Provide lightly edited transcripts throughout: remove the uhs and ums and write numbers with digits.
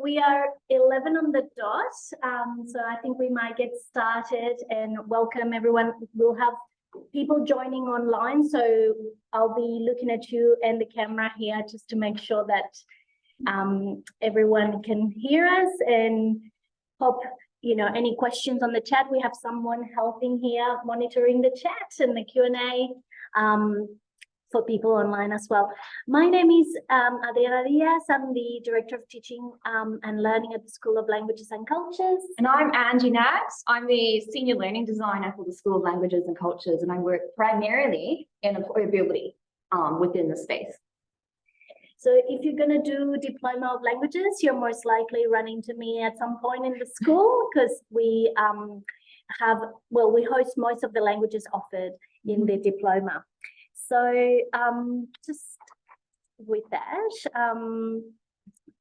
we are 11 on the dot. So I think we might get started and welcome everyone. We'll have people joining online. So I'll be looking at you and the camera here just to make sure that everyone can hear us, and pop, any questions on the chat. We have someone helping here, monitoring the chat and the Q&A. For people online as well. My name is Adriana Díaz. I'm the Director of Teaching and Learning at the School of Languages and Cultures. And I'm Angie Knaggs. I'm the Senior Learning Designer for the School of Languages and Cultures, and I work primarily in employability within the space. So if you're going to do Diploma of Languages, you're most likely running to me at some point in the school, because we we host most of the languages offered in the Diploma. So just with that,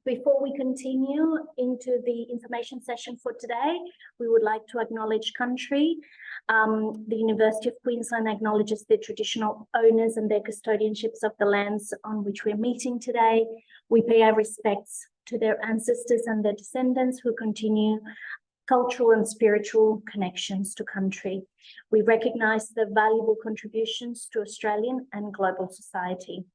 before we continue into the information session for today, we would like to acknowledge country. The University of Queensland acknowledges the traditional owners and their custodianships of the lands on which we're meeting today. We pay our respects to their ancestors and their descendants who continue cultural and spiritual connections to country. We recognise the valuable contributions to Australian and global society.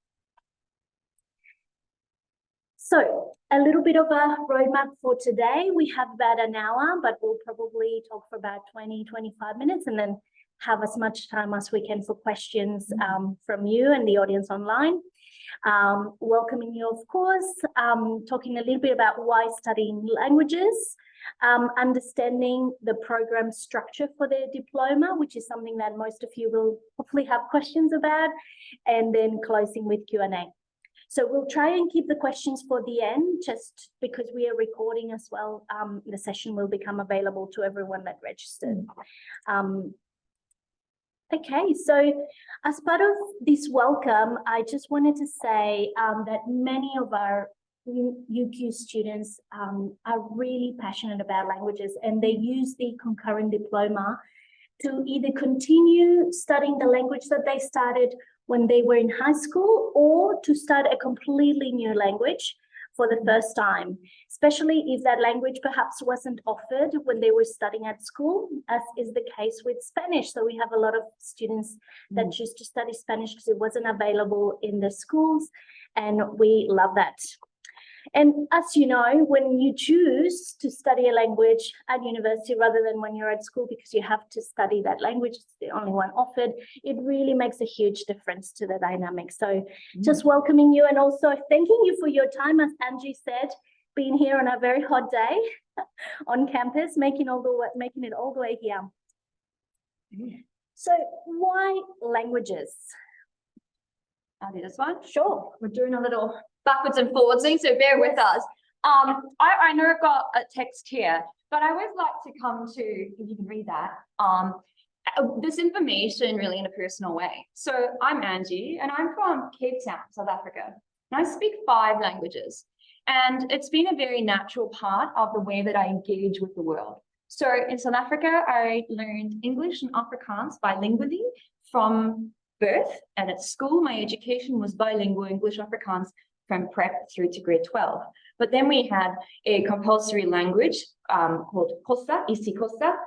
So, a little bit of a roadmap for today. We have about an hour, but we'll probably talk for about 20-25 minutes and then have as much time as we can for questions from you and the audience online. Welcoming you, of course, talking a little bit about why studying languages, understanding the program structure for their diploma, which is something that most of you will hopefully have questions about, and then closing with Q&A. So we'll try and keep the questions for the end, just because we are recording as well. The session will become available to everyone that registered. Okay, so as part of this welcome, I just wanted to say that many of our UQ students are really passionate about languages, and they use the concurrent diploma to either continue studying the language that they started when they were in high school, or to start a completely new language for the first time, especially if that language perhaps wasn't offered when they were studying at school, as is the case with Spanish. So we have a lot of students that choose to study Spanish because it wasn't available in the schools, and we love that. And as you know, when you choose to study a language at university rather than when you're at school, because you have to study that language, it's the only one offered, it really makes a huge difference to the dynamic. So just welcoming you, and also thanking you for your time, as Angie said, being here on a very hot day on campus, making it all the way here. So why languages? I'll do this one. Sure. We're doing a little backwards and forwards thing, so bear with us. I know I've got a text here, but I always like to come to, if you can read that, this information really in a personal way. So I'm Angie, and I'm from Cape Town, South Africa, and I speak 5 languages. And it's been a very natural part of the way that I engage with the world. So in South Africa, I learned English and Afrikaans bilingually from birth, and at school, my education was bilingual English Afrikaans from prep through to grade 12. But then we had a compulsory language called Xhosa, isiXhosa.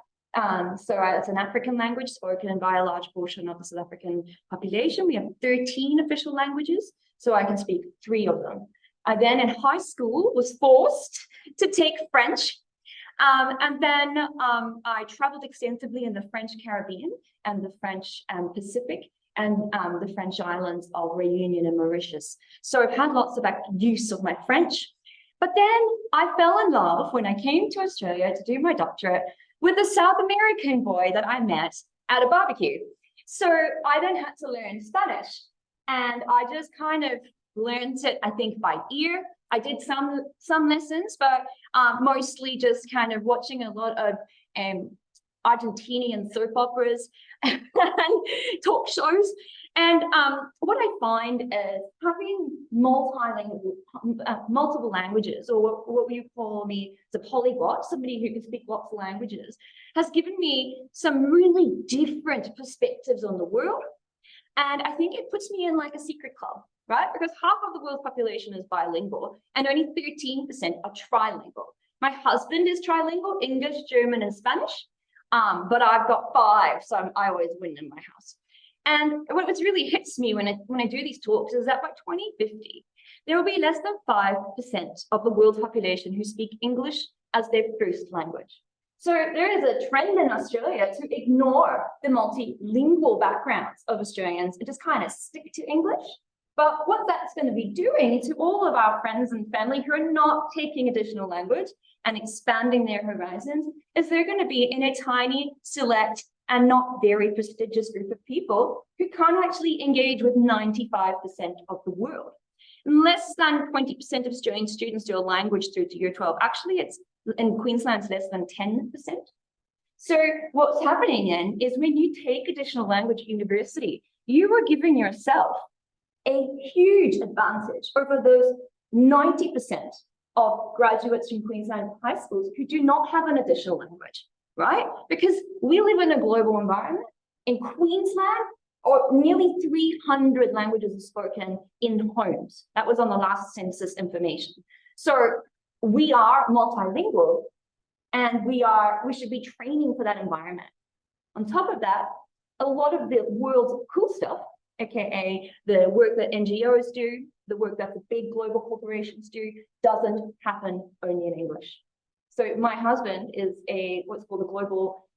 So it's an African language spoken by a large portion of the South African population. We have 13 official languages, so I can speak 3 of them. I then in high school was forced to take French. And then I traveled extensively in the French Caribbean and the French Pacific, and the French islands of Réunion and Mauritius. So I've had lots of use of my French. But then I fell in love when I came to Australia to do my doctorate with a South American boy that I met at a barbecue. So I then had to learn Spanish, and I just kind of learned it, I think, by ear. I did some lessons, but mostly just kind of watching a lot of Argentinian soap operas and talk shows. And what I find is having multiple languages, or what you call me the polyglot, somebody who can speak lots of languages, has given me some really different perspectives on the world. And I think it puts me in like a secret club, right? Because half of the world's population is bilingual and only 13% are trilingual. My husband is trilingual, English, German, and Spanish, but I've got 5, so I always win in my house. And what really hits me when I do these talks is that by 2050, there will be less than 5% of the world's population who speak English as their first language. So there is a trend in Australia to ignore the multilingual backgrounds of Australians and just kind of stick to English. But what that's going to be doing to all of our friends and family who are not taking additional language and expanding their horizons is they're going to be in a tiny, select, and not very prestigious group of people who can't actually engage with 95% of the world. Less than 20% of Australian students do a language through to year 12. Actually, it's in Queensland, it's less than 10%. So what's happening then is when you take additional language at university, you are giving yourself a huge advantage over those 90% of graduates from Queensland high schools who do not have an additional language, right? Because we live in a global environment. In Queensland, or nearly 300 languages are spoken in homes. That was on the last census information. So we are multilingual, and we should be training for that environment. On top of that, a lot of the world's cool stuff, aka the work that NGOs do, the work that the big global corporations do, doesn't happen only in English. So my husband is what's called a global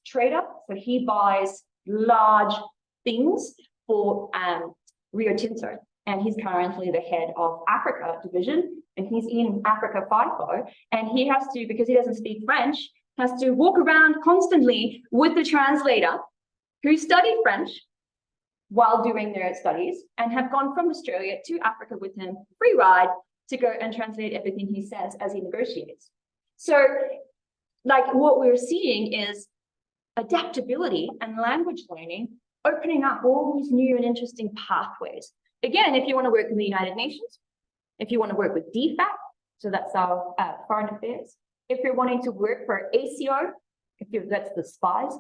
trader. So he buys large things for Rio Tinto, and he's currently the head of Africa division, and he's in Africa FIFO, and he has to, because he doesn't speak French, has to walk around constantly with the translator who studied French while doing their studies and have gone from Australia to Africa with him, free ride, to go and translate everything he says as he negotiates. So like what we're seeing is adaptability and language learning opening up all these new and interesting pathways. Again, if you want to work in the United Nations, if you want to work with DFAT, so that's our foreign affairs, if you're wanting to work for ACO, that's the spies,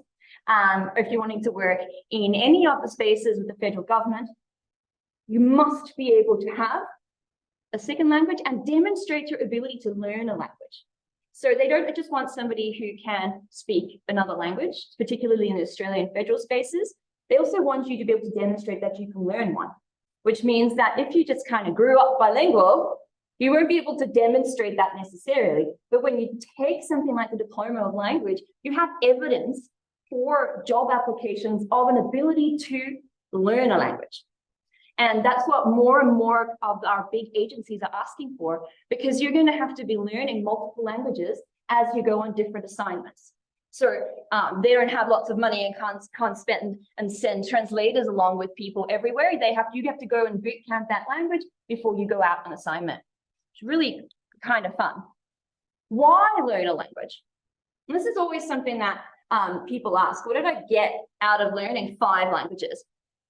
if you're wanting to work in any of the spaces with the federal government, you must be able to have a second language and demonstrate your ability to learn a language. So they don't just want somebody who can speak another language, particularly in the Australian federal spaces. They also want you to be able to demonstrate that you can learn one, which means that if you just kind of grew up bilingual, you won't be able to demonstrate that necessarily. But when you take something like the Diploma of Language, you have evidence for job applications of an ability to learn a language. And that's what more and more of our big agencies are asking for, because you're going to have to be learning multiple languages as you go on different assignments. So they don't have lots of money and can't spend and send translators along with people everywhere. You have to go and boot camp that language before you go out on assignment. It's really kind of fun. Why learn a language? And this is always something that people ask. What did I get out of learning 5 languages?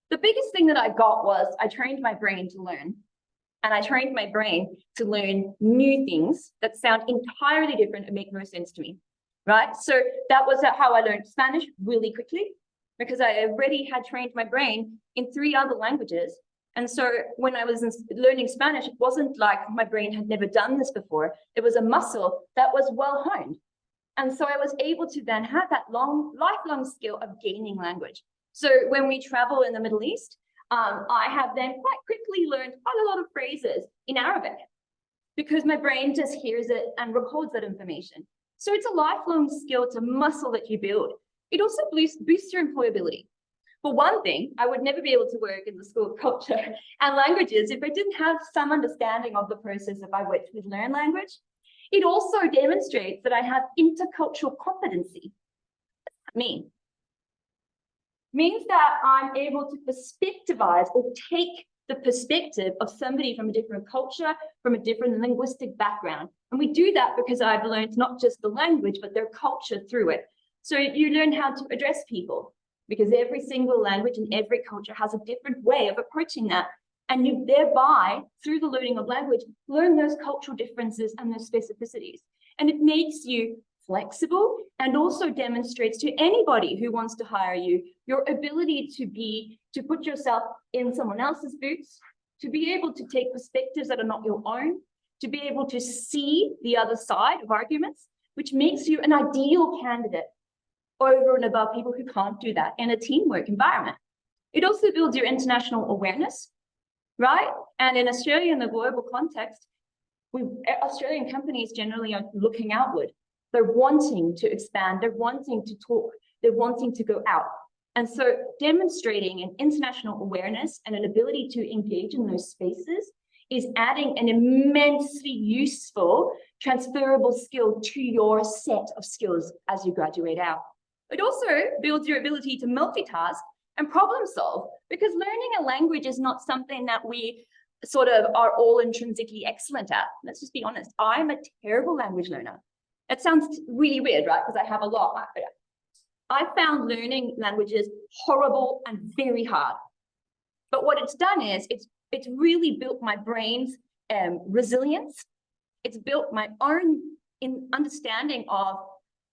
The biggest thing that I got was I trained my brain to learn. And I trained my brain to learn new things that sound entirely different and make no sense to me. Right? So that was how I learned Spanish really quickly, because I already had trained my brain in 3 other languages. And so when I was learning Spanish, it wasn't like my brain had never done this before. It was a muscle that was well honed. And so I was able to then have that lifelong skill of gaining language. So when we travel in the Middle East, I have then quite quickly learned quite a lot of phrases in Arabic, because my brain just hears it and records that information. So it's a lifelong skill, it's a muscle that you build. It also boosts your employability. For one thing, I would never be able to work in the School of Culture and Languages if I didn't have some understanding of the process by which we learn language. It also demonstrates that I have intercultural competency. What does that mean? It means that I'm able to perspectivize or take the perspective of somebody from a different culture, from a different linguistic background. And we do that because I've learned not just the language, but their culture through it. So you learn how to address people, because every single language and every culture has a different way of approaching that. And you thereby, through the learning of language, learn those cultural differences and those specificities. And it makes you flexible and also demonstrates to anybody who wants to hire you your ability to put yourself in someone else's boots to be able to take perspectives that are not your own, to be able to see the other side of arguments, which makes you an ideal candidate over and above people who can't do that in a teamwork environment. It also builds your international awareness, right? And in Australia, in the global context, Australian companies generally are looking outward. They're wanting to expand, they're wanting to talk, they're wanting to go out. And so demonstrating an international awareness and an ability to engage in those spaces is adding an immensely useful transferable skill to your set of skills as you graduate out. It also builds your ability to multitask and problem solve, because learning a language is not something that we sort of are all intrinsically excellent at. Let's just be honest. I'm a terrible language learner. It sounds really weird, right? Because I have a lot. I found learning languages horrible and very hard. But what it's done is it's really built my brain's resilience. It's built my own understanding of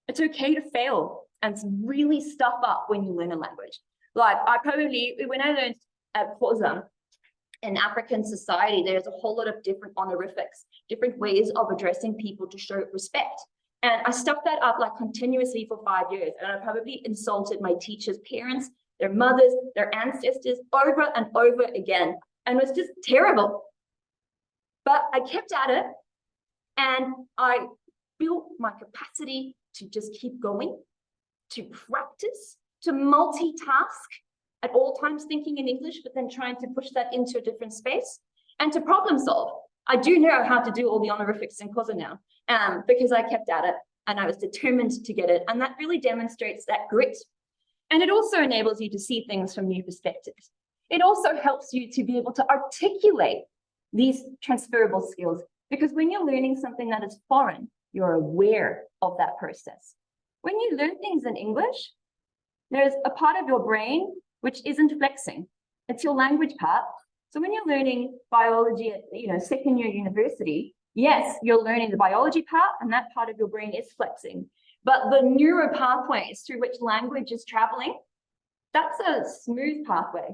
it's okay to fail and really stuff up when you learn a language. Like when I learned Xhosa in African society, there's a whole lot of different honorifics, different ways of addressing people to show respect. And I stuffed that up like continuously for 5 years. And I probably insulted my teachers' parents, their mothers, their ancestors over and over again. And it was just terrible. But I kept at it and I built my capacity to just keep going, to practice, to multitask at all times, thinking in English, but then trying to push that into a different space, and to problem solve. I do know how to do all the honorifics in Xhosa now, because I kept at it and I was determined to get it. And that really demonstrates that grit. And it also enables you to see things from new perspectives. It also helps you to be able to articulate these transferable skills, because when you're learning something that is foreign, you're aware of that process. When you learn things in English, there's a part of your brain which isn't flexing. It's your language part. So when you're learning biology at second year university, yes, you're learning the biology part, and that part of your brain is flexing. But the neural pathways through which language is traveling, that's a smooth pathway.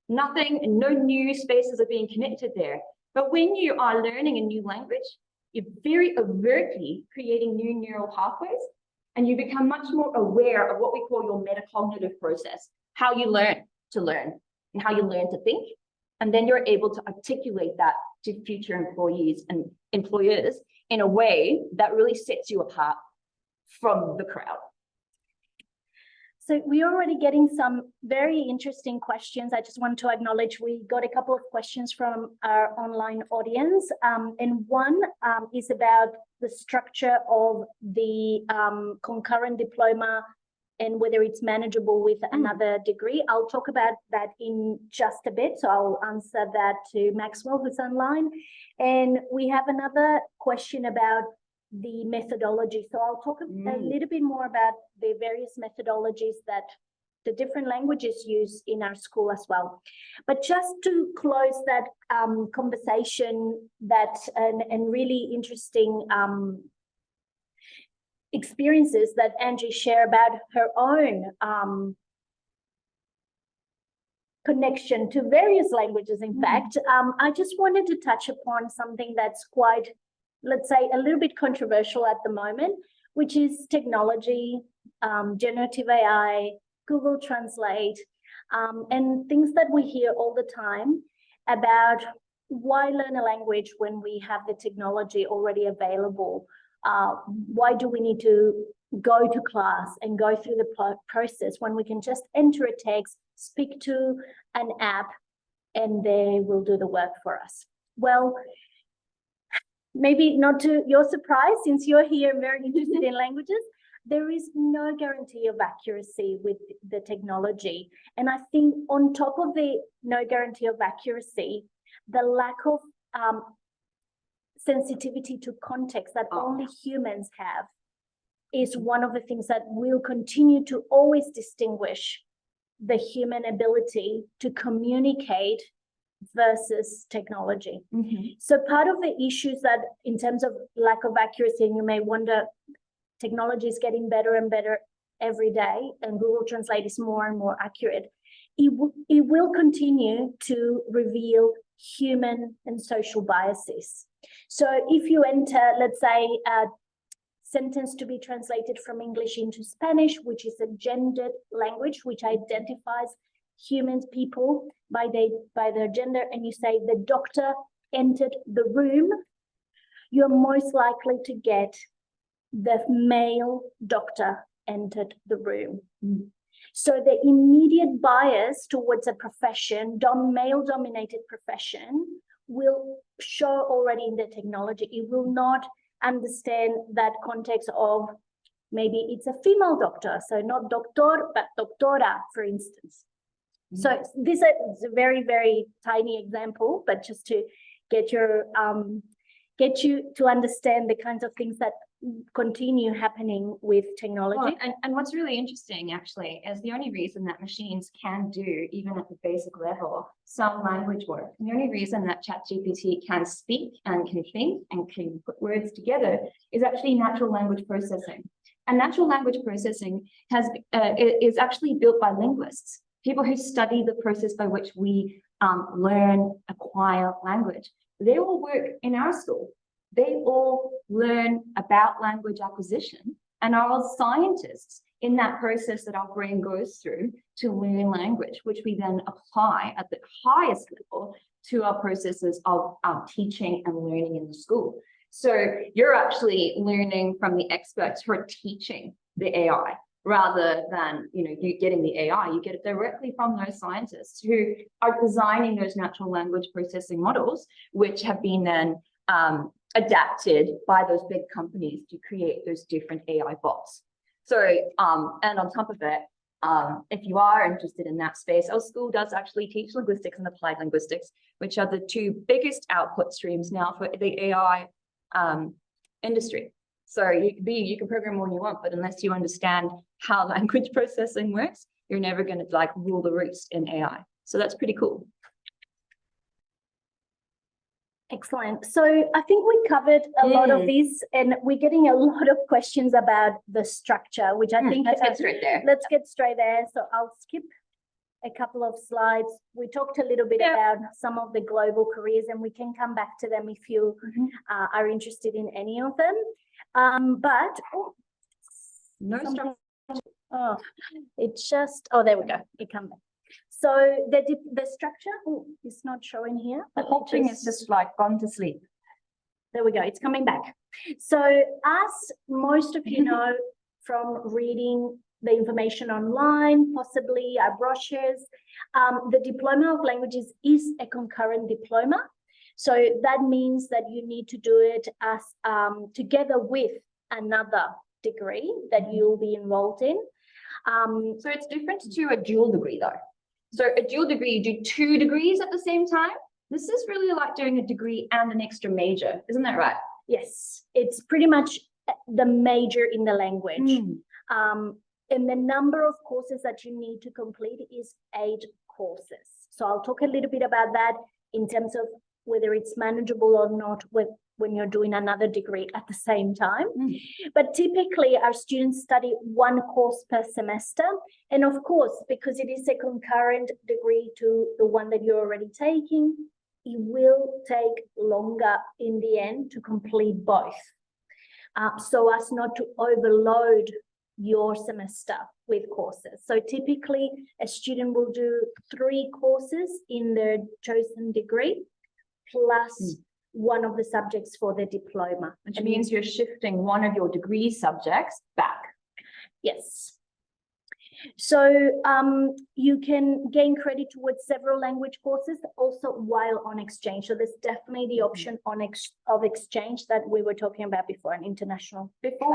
Nothing, no new spaces are being connected there. But when you are learning a new language, you're very overtly creating new neural pathways, and you become much more aware of what we call your metacognitive process, how you learn to learn and how you learn to think. And then you're able to articulate that to future employees and employers in a way that really sets you apart from the crowd. So we're already getting some very interesting questions. I just want to acknowledge we got a couple of questions from our online audience. And one is about the structure of the concurrent diploma and whether it's manageable with another degree. I'll talk about that in just a bit. So I'll answer that to Maxwell, who's online. And we have another question about the methodology. So I'll talk a little bit more about the various methodologies that the different languages use in our school as well. But just to close that conversation, that and really interesting experiences that Angie shared about her own connection to various languages, in fact, I just wanted to touch upon something that's quite, let's say, a little bit controversial at the moment, which is technology, generative AI, Google Translate, and things that we hear all the time about why learn a language when we have the technology already available. Why do we need to go to class and go through the process when we can just enter a text, speak to an app, and they will do the work for us? Well, maybe not to your surprise, since you're here very interested in languages, there is no guarantee of accuracy with the technology. And I think on top of the no guarantee of accuracy, the lack of sensitivity to context that only humans have is one of the things that will continue to always distinguish the human ability to communicate versus technology. So part of the issues that in terms of lack of accuracy, and you may wonder, technology is getting better and better every day, and Google Translate is more and more accurate, it will continue to reveal human and social biases. So if you enter, let's say, a sentence to be translated from English into Spanish, which is a gendered language, which identifies humans, people by their gender, and you say the doctor entered the room, you're most likely to get the male doctor entered the room. So the immediate bias towards a profession, male-dominated profession, will show already in the technology. It will not understand that context of maybe it's a female doctor, so not doctor, but doctora, for instance. So this is a very, very tiny example, but just to get you to understand the kinds of things that continue happening with technology. And what's really interesting actually is the only reason that machines can do, even at the basic level, some language work, and the only reason that ChatGPT can speak and can think and can put words together is actually natural language processing. And natural language processing is actually built by linguists, people who study the process by which we acquire language. They all work in our school. They all learn about language acquisition and are all scientists in that process that our brain goes through to learn language, which we then apply at the highest level to our processes of teaching and learning in the school. So you're actually learning from the experts who are teaching the AI rather than, you getting the AI. You get it directly from those scientists who are designing those natural language processing models, which have been then adapted by those big companies to create those different AI bots. So, and on top of it, if you are interested in that space, our school does actually teach linguistics and applied linguistics, which are the two biggest output streams now for the AI industry. So you can program all you want, but unless you understand how language processing works, you're never going to rule the roost in AI. So that's pretty cool. Excellent. So I think we covered a lot of these, and we're getting a lot of questions about the structure, which I think let's get straight there. Let's get straight there. So I'll skip a couple of slides. We talked a little bit about some of the global careers, and we can come back to them if you are interested in any of them. There we go. It come back. So the structure is not showing here. The whole thing is just gone to sleep. There we go. It's coming back. So as most of you know from reading the information online, possibly our brochures, the Diploma of Languages is a concurrent diploma. So that means that you need to do it as together with another degree that you'll be enrolled in. So it's different to a dual degree though. So a dual degree, you do 2 degrees at the same time. This is really like doing a degree and an extra major. Isn't that right? Yes, it's pretty much the major in the language. And the number of courses that you need to complete is 8 courses. So I'll talk a little bit about that in terms of whether it's manageable or not when you're doing another degree at the same time. But typically our students study 1 course per semester. And of course, because it is a concurrent degree to the one that you're already taking, it will take longer in the end to complete both. So as not to overload your semester with courses. So typically a student will do 3 courses in their chosen degree, plus one of the subjects for the diploma. Which means you're shifting one of your degree subjects back. Yes. So you can gain credit towards several language courses also while on exchange. So there's definitely the option of exchange that we were talking about before, an international. Before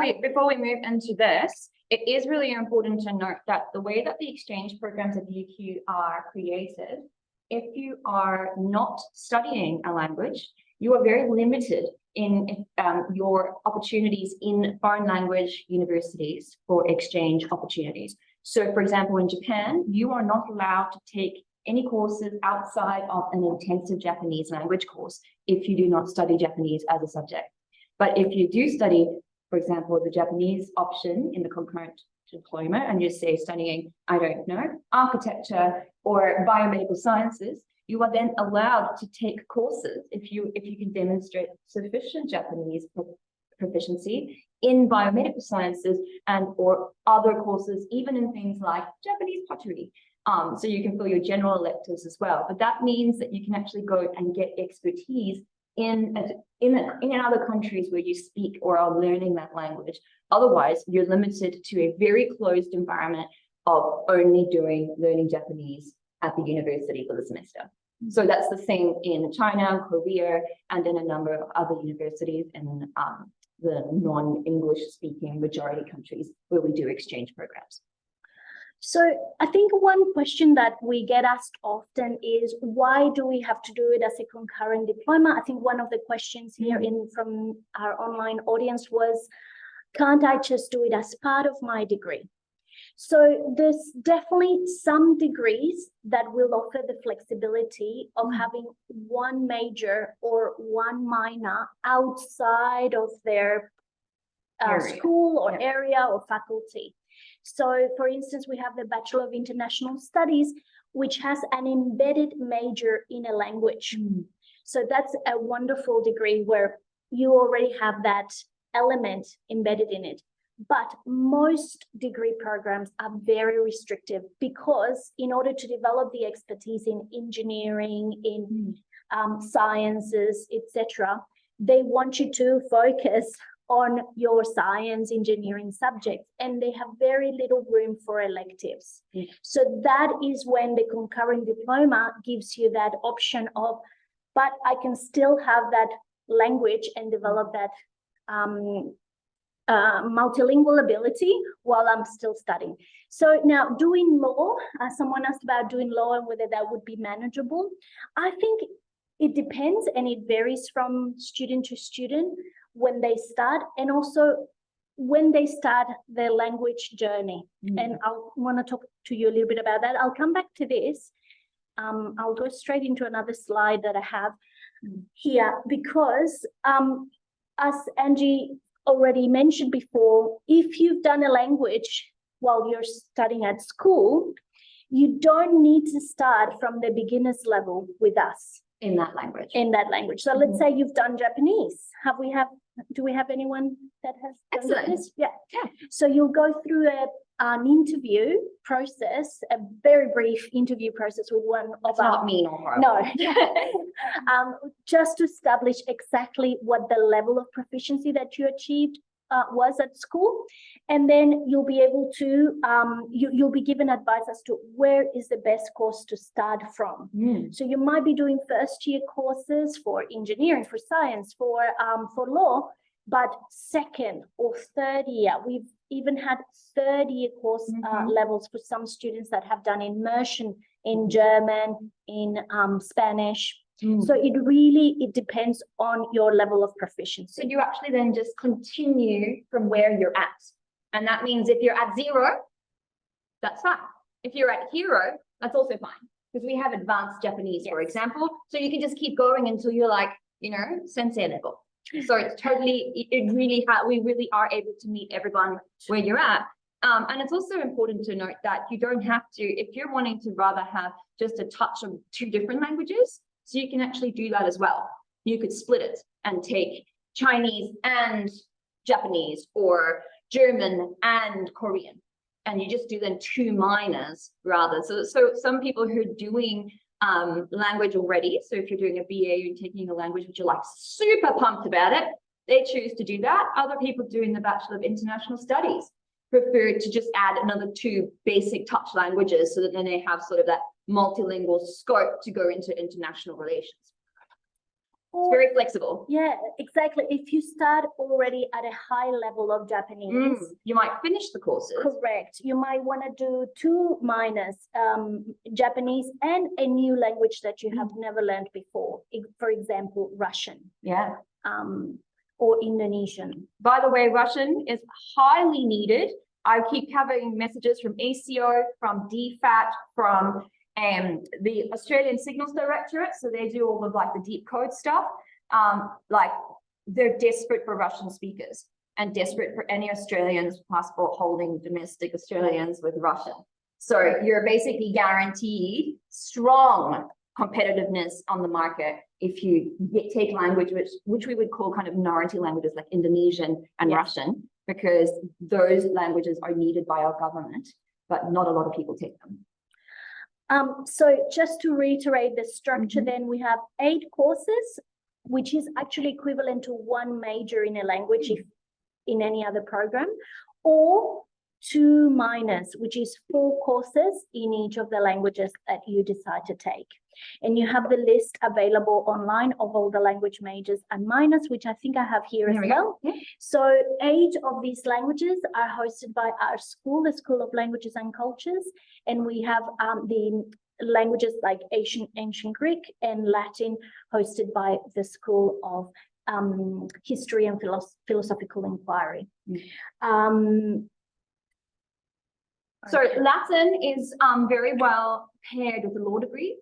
we move into this, it is really important to note that the way that the exchange programs at UQ are created, if you are not studying a language, you are very limited in your opportunities in foreign language universities for exchange opportunities. So for example, in Japan, you are not allowed to take any courses outside of an intensive Japanese language course if you do not study Japanese as a subject. But if you do study, for example, the Japanese option in the concurrent diploma and you say studying, I don't know, architecture or biomedical sciences, you are then allowed to take courses if you can demonstrate sufficient Japanese proficiency in biomedical sciences and or other courses, even in things like Japanese pottery. So you can fill your general electives as well. But that means that you can actually go and get expertise in other countries where you speak or are learning that language. Otherwise, you're limited to a very closed environment of only learning Japanese at the university for the semester. So that's the same in China, Korea, and in a number of other universities in the non-English speaking majority countries where we do exchange programs. So I think one question that we get asked often is, why do we have to do it as a concurrent diploma? I think one of the questions here from our online audience was, can't I just do it as part of my degree? So there's definitely some degrees that will offer the flexibility of having one major or one minor outside of their school or area or faculty. So, for instance, we have the Bachelor of International Studies, which has an embedded major in a language. So that's a wonderful degree where you already have that element embedded in it. But most degree programs are very restrictive because in order to develop the expertise in engineering, in sciences, etc., they want you to focus on your science engineering subjects, and they have very little room for electives. So that is when the concurrent diploma gives you that option of, but I can still have that language and develop that multilingual ability while I'm still studying. So now doing law, someone asked about doing law and whether that would be manageable. I think it depends and it varies from student to student when they start, and also when they start their language journey. And I'll want to talk to you a little bit about that. I'll come back to this. I'll go straight into another slide that I have here, because as Angie already mentioned before, if you've done a language while you're studying at school, you don't need to start from the beginner's level with us. In that language. So let's say you've done Japanese. Do we have anyone that has done Japanese? Yeah. So you'll go through an interview process, a very brief interview process with one of our... not mean or horrible. No. Just to establish exactly what the level of proficiency that you achieved was at school, and then you'll be able to you'll be given advice as to where is the best course to start from. So you might be doing first year courses for engineering, for science, for law, but second or third year, we've even had third year course levels for some students that have done immersion in German, in Spanish. So it depends on your level of proficiency. So you actually then just continue from where you're at. And that means if you're at 0, that's fine. If you're at hero, that's also fine. Because we have advanced Japanese, for example. So you can just keep going until you're like, sensei level. So it's totally, we really are able to meet everyone where you're at. And it's also important to note that you don't have to, if you're wanting to rather have just a touch of 2 different languages, so you can actually do that as well. You could split it and take Chinese and Japanese or German and Korean, and you just do then 2 minors rather. So some people who are doing language already, so if you're doing a BA, you're taking a language which you're like super pumped about it, they choose to do that. Other people doing the Bachelor of International Studies prefer to just add another 2 basic touch languages so that then they have sort of that multilingual scope to go into international relations. It's very flexible. Yeah, exactly. If you start already at a high level of Japanese, you might finish the courses. Correct. You might want to do 2 minors, Japanese and a new language that you have never learned before. For example, Russian. Or Indonesian. By the way, Russian is highly needed. I keep having messages from ACO, from DFAT, from the Australian Signals Directorate. So they do all of like the deep code stuff. Like they're desperate for Russian speakers. and desperate for any Australians, passport holding domestic Australians with Russian. So you're basically guaranteed strong competitiveness on the market if you take language which we would call kind of minority languages like Indonesian and Russian, because those languages are needed by our government, but not a lot of people take them. So just to reiterate the structure, then we have 8 courses, which is actually equivalent to 1 major in a language if in any other program, or 2 minors, which is 4 courses in each of the languages that you decide to take. And you have the list available online of all the language majors and minors, which I think I have here as well. Yeah. So 8 of these languages are hosted by our school, the School of Languages and Cultures. And we have the languages like Ancient Greek and Latin hosted by the School of History and Philosophical Inquiry. So Latin is very well paired with a law degree.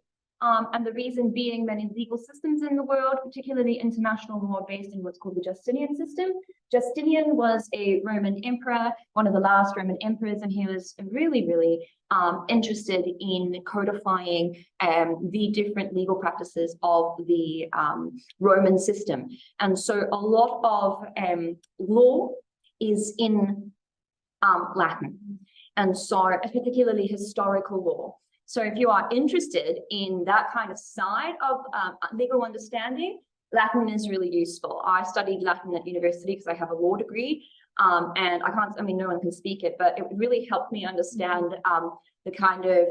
And the reason being many legal systems in the world, particularly international law, are based in what's called the Justinian system. Justinian was a Roman emperor, one of the last Roman emperors, and he was really, really interested in codifying the different legal practices of the Roman system. And so a lot of law is in Latin, and so particularly historical law. So if you are interested in that kind of side of legal understanding, Latin is really useful. I studied Latin at university because I have a law degree, and no one can speak it, but it really helped me understand the kind of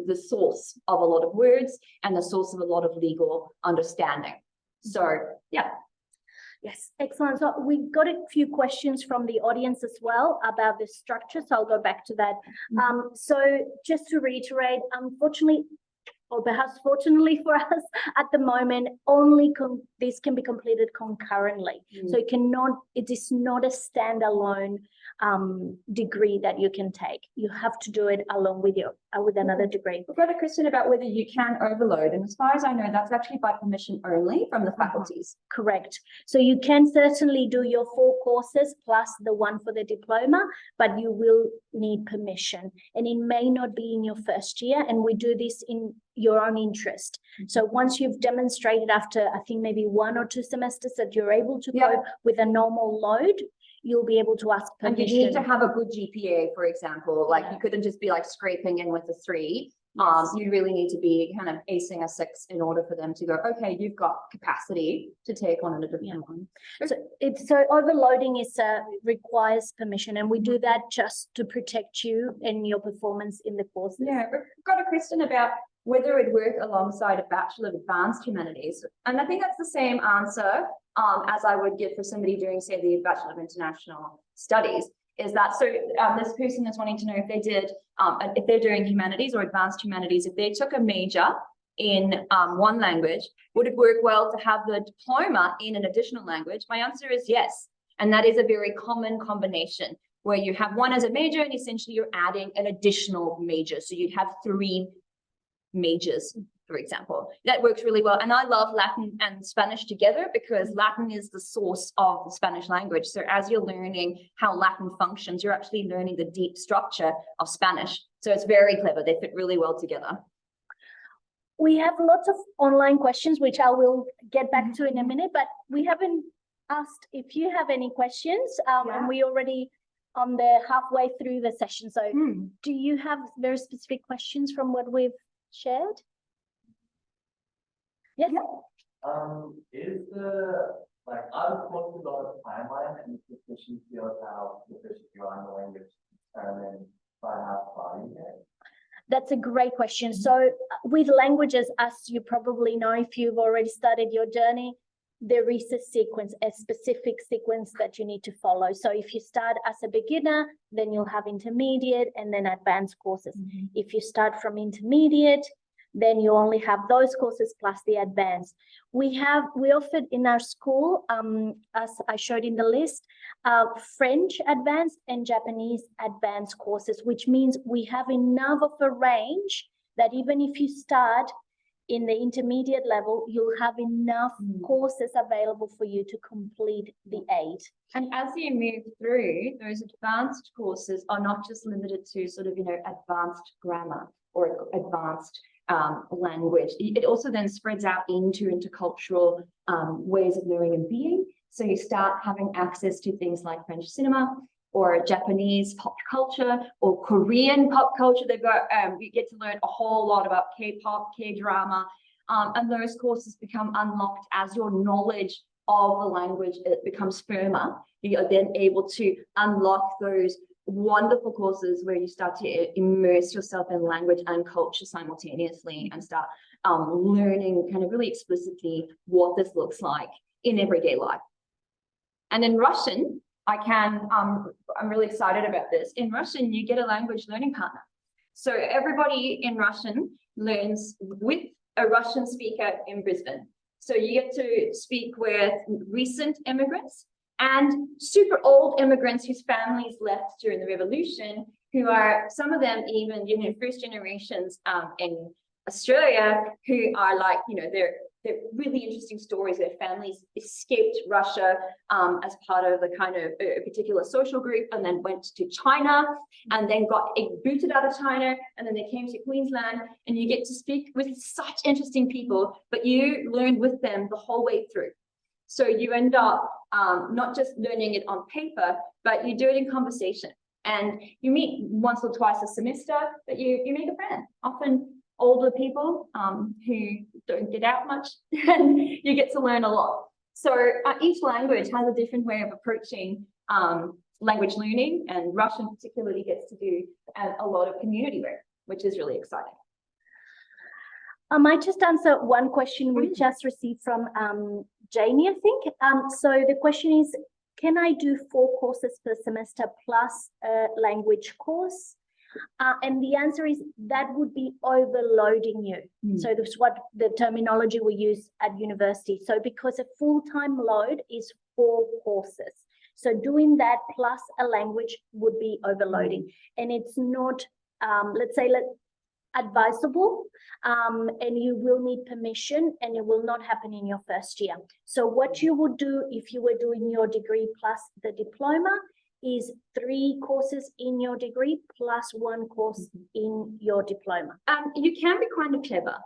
the source of a lot of words and the source of a lot of legal understanding. So yeah. Yes, excellent. So we got a few questions from the audience as well about the structure, so I'll go back to that. So just to reiterate, unfortunately, or perhaps fortunately for us, at the moment, only this can be completed concurrently. So it is not a standalone degree that you can take. You have to do it along with with another degree. We've got a question about whether you can overload, and as far as I know, that's actually by permission only from the faculties. Correct. So you can certainly do your 4 courses plus the 1 for the diploma, but you will need permission, and it may not be in your first year, and we do this in your own interest. So once you've demonstrated after, I think maybe 1 or 2 semesters that you're able to go with a normal load, you'll be able to ask permission. And you need to have a good GPA, for example. Like you couldn't just be like scraping in with a 3. You really need to be kind of acing a 6 in order for them to go, okay, you've got capacity to take on a different one. So overloading requires permission, and we do that just to protect you and your performance in the courses. Yeah, we've got a question about whether it work alongside a Bachelor of Advanced Humanities. And I think that's the same answer as I would give for somebody doing, say, the Bachelor of International Studies, is that, so this person is wanting to know if they did, if they're doing humanities or advanced humanities, if they took a major in one language, would it work well to have the diploma in an additional language? My answer is yes. And that is a very common combination where you have one as a major and essentially you're adding an additional major. So you'd have 3 majors, for example. That works really well. And I love Latin and Spanish together because Latin is the source of the Spanish language. So as you're learning how Latin functions, you're actually learning the deep structure of Spanish. So it's very clever. They fit really well together. We have lots of online questions, which I will get back to in a minute, but we haven't asked if you have any questions, and we already on the halfway through the session. So do you have very specific questions from what we've shared? Yes. Is the are the courses on a timeline and the efficiency of how efficient you are in the language determined by how far you get? That's a great question. So with languages, as you probably know, if you've already started your journey, there is a sequence, a specific sequence that you need to follow. So if you start as a beginner, then you'll have intermediate and then advanced courses. If you start from intermediate, then you only have those courses plus the advanced. We offered in our school, as I showed in the list, French advanced and Japanese advanced courses, which means we have enough of a range that even if you start in the intermediate level, you'll have enough courses available for you to complete the 8. And as you move through, those advanced courses are not just limited to sort of, advanced grammar or advanced language. It also then spreads out into intercultural ways of knowing and being. So you start having access to things like French cinema or Japanese pop culture or Korean pop culture. You get to learn a whole lot about K-pop, K-drama, and those courses become unlocked as your knowledge of the language it becomes firmer. You are then able to unlock those wonderful courses where you start to immerse yourself in language and culture simultaneously and start learning kind of really explicitly what this looks like in everyday life. And in Russian, I'm really excited about this. In Russian, you get a language learning partner. So everybody in Russian learns with a Russian speaker in Brisbane. So you get to speak with recent immigrants and super old immigrants whose families left during the revolution, who are some of them even, first generations in Australia, who are like, they're really interesting stories. Their families escaped Russia as part of the kind of a particular social group, and then went to China, and then got booted out of China, and then they came to Queensland, and you get to speak with such interesting people, but you learn with them the whole way through. So you end up not just learning it on paper, but you do it in conversation, and you meet once or twice a semester, but you make a friend, often older people who don't get out much, and you get to learn a lot. So each language has a different way of approaching language learning, and Russian particularly gets to do a lot of community work, which is really exciting. I might just answer one question we just received from Jamie, I think. So the question is, can I do 4 courses per semester plus a language course? And the answer is that would be overloading you. So that's what the terminology we use at university. So because a full-time load is 4 courses. So doing that plus a language would be overloading. And it's not, advisable, and you will need permission, and it will not happen in your first year. So what you would do if you were doing your degree plus the diploma is 3 courses in your degree plus 1 course in your diploma. You can be kind of clever.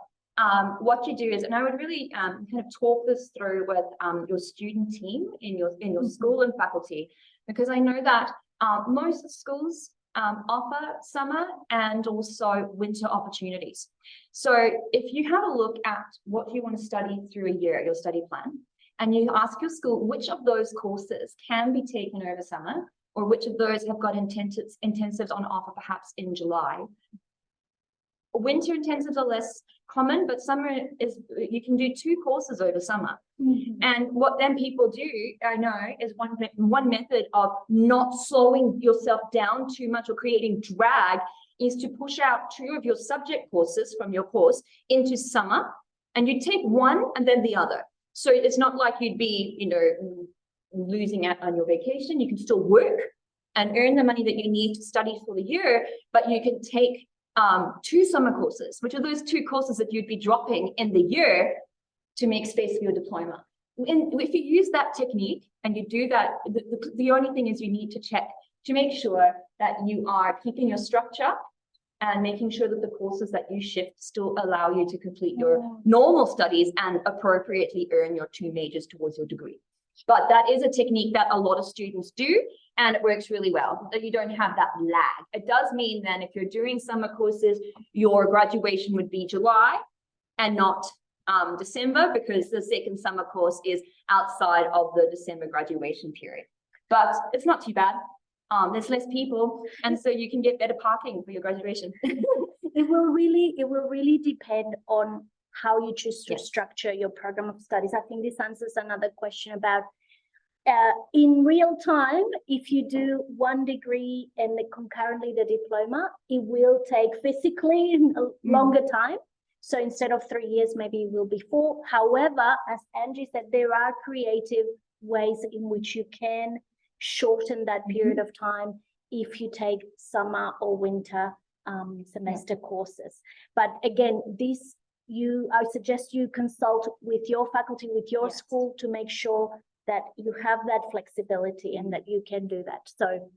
What you do is, and I would really kind of talk this through with your student team in your school and faculty, because I know that most schools offer summer and also winter opportunities. So if you have a look at what you want to study through a year, your study plan, and you ask your school which of those courses can be taken over summer, or which of those have got intensives on offer perhaps in July. Winter intensives are less common, but summer is, you can do 2 courses over summer. And what then people do, I know, is one method of not slowing yourself down too much or creating drag is to push out 2 of your subject courses from your course into summer, and you take one and then the other. So it's not like you'd be, losing out on your vacation. You can still work and earn the money that you need to study for the year, but you can take 2 summer courses, which are those 2 courses that you'd be dropping in the year to make space for your diploma. And if you use that technique and you do that, the only thing is you need to check to make sure that you are keeping your structure and making sure that the courses that you shift still allow you to complete your normal studies and appropriately earn your 2 majors towards your degree. But that is a technique that a lot of students do, and it works really well, that you don't have that lag. It does mean then if you're doing summer courses, your graduation would be July and not December, because the second summer course is outside of the December graduation period. But it's not too bad. There's less people, and so you can get better parking for your graduation. It will really depend on how you choose to structure your program of studies. I think this answers another question about in real time, if you do 1 degree and concurrently the diploma, it will take physically a longer time. So instead of 3 years, maybe it will be 4. However, as Angie said, there are creative ways in which you can shorten that period of time if you take summer or winter semester courses. But again, this I suggest you consult with your faculty, with your Yes. school, to make sure that you have that flexibility and that you can do that. So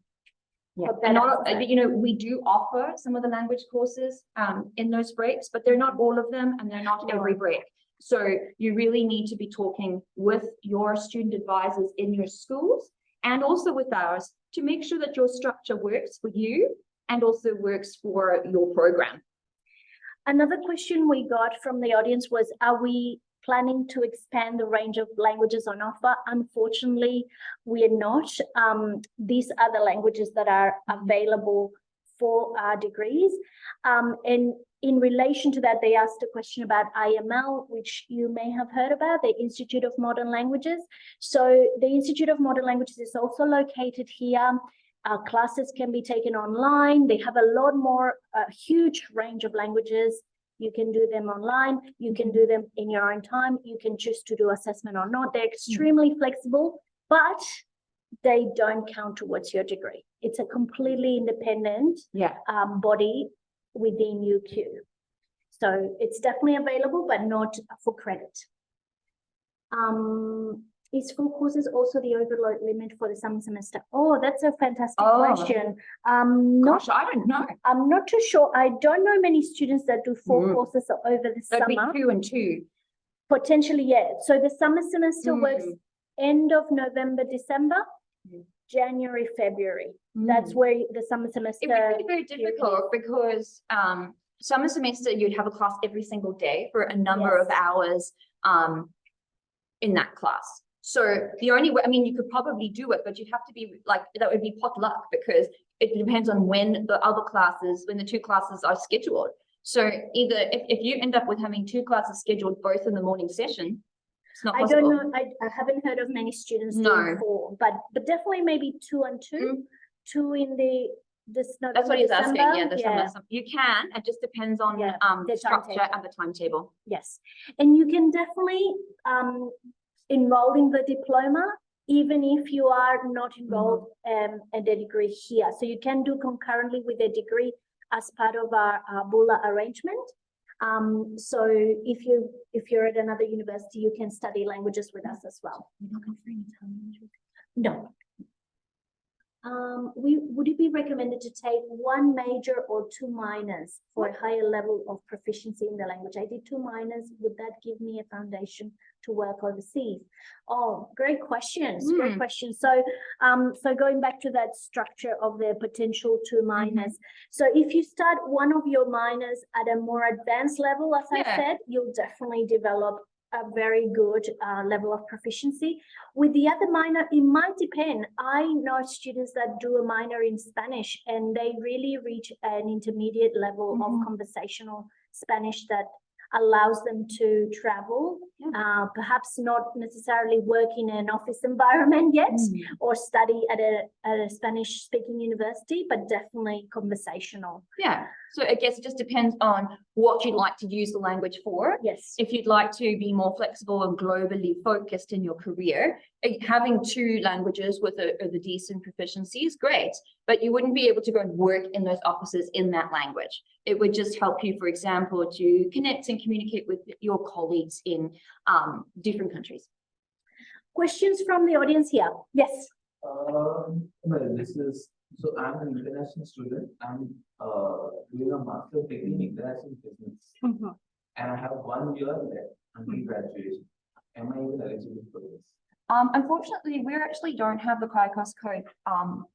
Yeah, hope that and not, answers that. you know, we do offer some of the language courses in those breaks, but they're not all of them and they're not No. every break. So you really need to be talking with your student advisors in your schools and also with ours to make sure that your structure works for you and also works for your program. Another question we got from the audience was, are we planning to expand the range of languages on offer? Unfortunately, we are not. These are the languages that are available for our degrees. And in relation to that, they asked a question about IML, which you may have heard about, the Institute of Modern Languages. So the Institute of Modern Languages is also located here. Classes can be taken online. They have a lot more, a huge range of languages. You can do them online. You can do them in your own time. You can choose to do assessment or not. They're extremely flexible, but they don't count towards your degree. It's a completely independent body within UQ. So it's definitely available, but not for credit. Is full courses also the overload limit for the summer semester? Oh, that's a fantastic question. Gosh, I don't know. I'm not too sure. I don't know many students that do full courses over the That'd summer. be 2 and 2. Potentially, yeah. So the summer semester works end of November, December, January, February. That's where the summer semester. It would be very difficult because summer semester you'd have a class every single day for a number of hours in that class. So the only way, I mean, you could probably do it, but you'd have to be like, that would be potluck because it depends on when the other classes, when the 2 classes are scheduled. So either if you end up with having 2 classes scheduled both in the morning session, it's not possible. I don't know. I haven't heard of many students doing 4, but definitely maybe 2 and 2, 2 in this November, that's what he's December. asking. Yeah, the summer. You can. It just depends on the structure and the timetable. Yes, and you can definitely enroll in the diploma even if you are not enrolled in a degree here. So you can do concurrently with a degree as part of our BULA arrangement. So if you're at another university, you can study languages with us as well. You're not conferring Italian? No. Would it be recommended to take 1 major or 2 minors for a higher level of proficiency in the language? I did 2 minors. Would that give me a foundation to work overseas? Oh, great questions. Great questions. So, so going back to that structure of the potential 2 minors. So if you start one of your minors at a more advanced level, as I said, you'll definitely develop a very good level of proficiency. With the other minor, it might depend. I know students that do a minor in Spanish and they really reach an intermediate level of conversational Spanish that allows them to travel, perhaps not necessarily work in an office environment yet or study at a Spanish speaking university, but definitely conversational. Yeah, so I guess it just depends on what you'd like to use the language for. Yes. If you'd like to be more flexible and globally focused in your career, having 2 languages with a decent proficiency is great, but you wouldn't be able to go and work in those offices in that language. It would just help you, for example, to connect and communicate with your colleagues in different countries. Questions from the audience here? Yes. Well, this is, so I'm an international student. I'm doing a master's degree in international business. And I have 1 year left until graduation. Am I even eligible for this? Unfortunately, we actually don't have the CRICOS code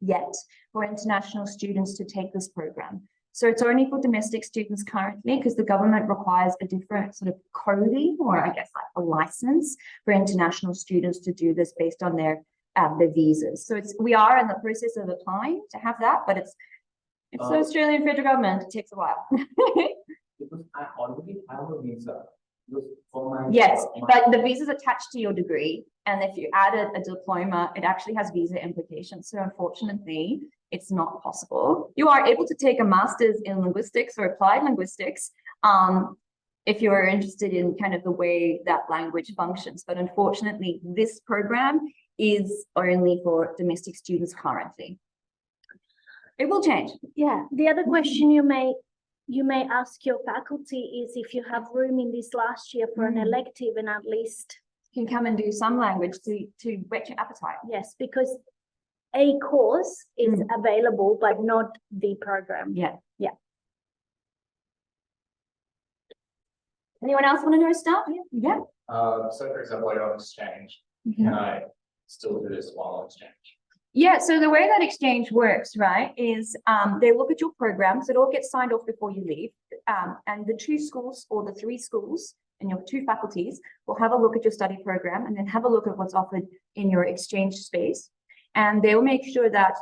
yet for international students to take this program. So it's only for domestic students currently because the government requires a different sort of coding or I guess like a license for international students to do this based on their visas. So we are in the process of applying to have that, but it's the Australian federal government. It takes a while. Because I already have a visa. For my but the visa is attached to your degree, and if you added a diploma, it actually has visa implications. So unfortunately, it's not possible. You are able to take a master's in linguistics or applied linguistics if you're interested in kind of the way that language functions. But unfortunately, this program is only for domestic students currently. It will change. Yeah. The other question you may you may ask your faculty is if you have room in this last year for an elective, and at least can come and do some language to whet your appetite. yes, because a course is available, but not the program. Yeah. Yeah. Anyone else want to know stuff? Yeah. So for example, I go on exchange, can I still do this while on exchange? Yeah, so the way that exchange works, right, is they look at your programs, it all gets signed off before you leave. And the 2 schools or the 3 schools and your 2 faculties will have a look at your study program and then have a look at what's offered in your exchange space. And they will make sure that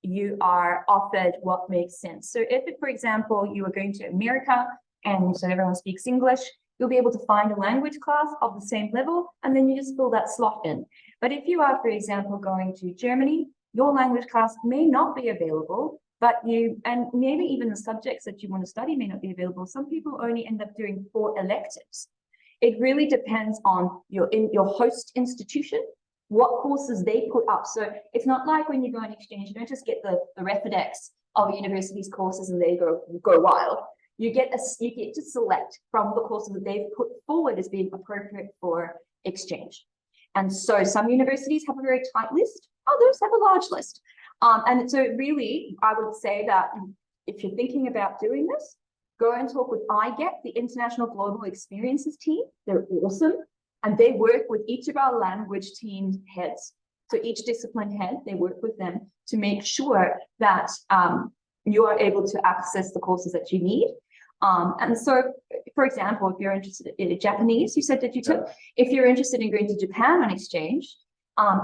you are offered what makes sense. So if, for example, you are going to America and so everyone speaks English, you'll be able to find a language class of the same level, and then you just fill that slot in. But if you are, for example, going to Germany, your language class may not be available, but and maybe even the subjects that you want to study may not be available. Some people only end up doing 4 electives. It really depends on your host institution, what courses they put up. So it's not like when you go on exchange, you don't just get the Refidex of a university's courses and they go wild. You get to select from the courses that they've put forward as being appropriate for exchange. And so some universities have a very tight list, others have a large list. And so really, I would say that if you're thinking about doing this, go and talk with IGET, the International Global Experiences team. They're awesome. And they work with each of our language team heads. So each discipline head, they work with them to make sure that you are able to access the courses that you need. And so, for example, if you're interested in Japanese, you said that you took, if you're interested in going to Japan on exchange,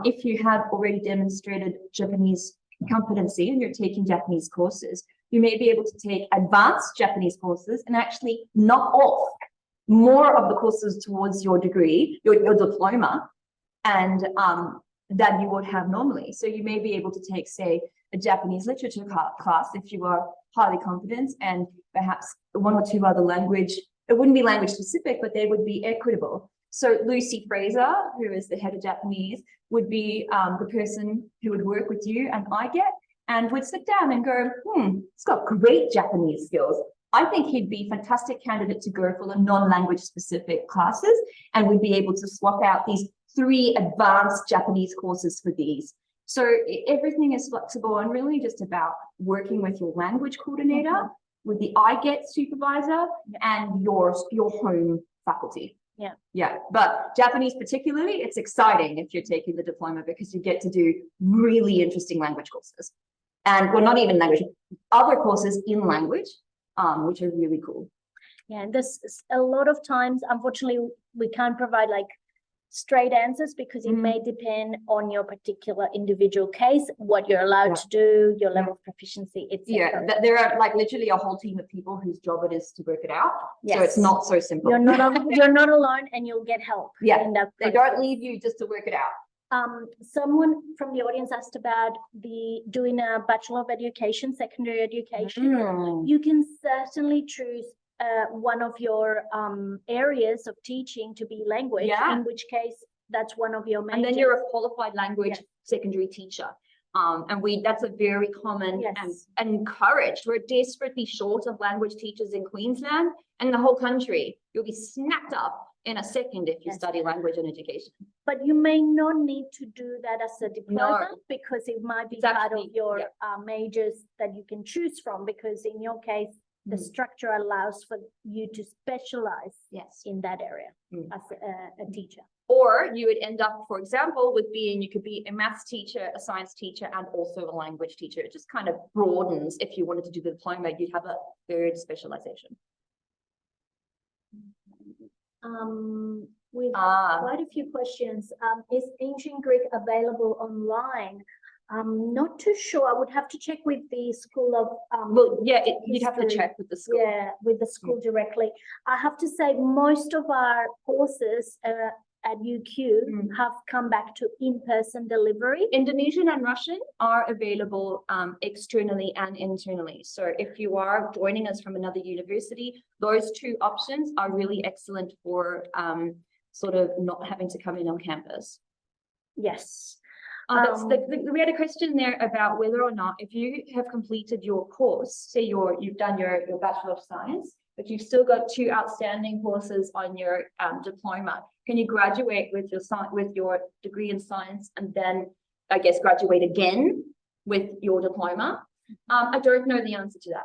if you have already demonstrated Japanese competency and you're taking Japanese courses, you may be able to take advanced Japanese courses and actually knock off more of the courses towards your degree, your diploma, and than you would have normally. So you may be able to take, say, a Japanese literature class if you are highly competent, and perhaps 1 or 2 other language, it wouldn't be language specific, but they would be equitable. So Lucy Fraser, who is the head of Japanese, would be the person who would work with you and IGET and would sit down and go, he's got great Japanese skills. I think he'd be a fantastic candidate to go for the non-language specific classes, and we'd be able to swap out these 3 advanced Japanese courses for these. So everything is flexible and really just about working with your language coordinator, with the IGET supervisor, and your home faculty. Yeah, but Japanese particularly, it's exciting if you're taking the diploma because you get to do really interesting language courses. And well, not even language, other courses in language, which are really cool. Yeah, and this is a lot of times, unfortunately, we can't provide like straight answers because it may depend on your particular individual case, what you're allowed to do, your level of proficiency, etc. Yeah, there are like literally a whole team of people whose job it is to work it out. Yes. So it's not so simple. You're not alone, and you'll get help. Yeah, in that they don't leave you just to work it out. Someone from the audience asked about doing a Bachelor of Education, secondary education. You can certainly choose one of your areas of teaching to be language, in which case that's one of your majors. And then you're a qualified language secondary teacher. And that's a very common and encouraged. We're desperately short of language teachers in Queensland and the whole country. You'll be snapped up in a second if you study language and education. But you may not need to do that as a diploma because it might be part of your majors that you can choose from, because in your case, the structure allows for you to specialize in that area as a teacher. Or you would end up, for example, with you could be a maths teacher, a science teacher, and also a language teacher. It just kind of broadens. If you wanted to do the diploma, you'd have a third specialization. We have quite a few questions. Is Ancient Greek available online? I'm not too sure. I would have to check with the School of you'd have to check with the school. Yeah, with the school directly. I have to say most of our courses at UQ have come back to in-person delivery. Indonesian and Russian are available externally and internally. So if you are joining us from another university, those 2 options are really excellent for sort of not having to come in on campus. Yes. We had a question there about whether or not if you have completed your course, say you've done your Bachelor of Science, but you've still got 2 outstanding courses on your diploma. Can you graduate with your degree in science and then, I guess, graduate again with your diploma? I don't know the answer to that.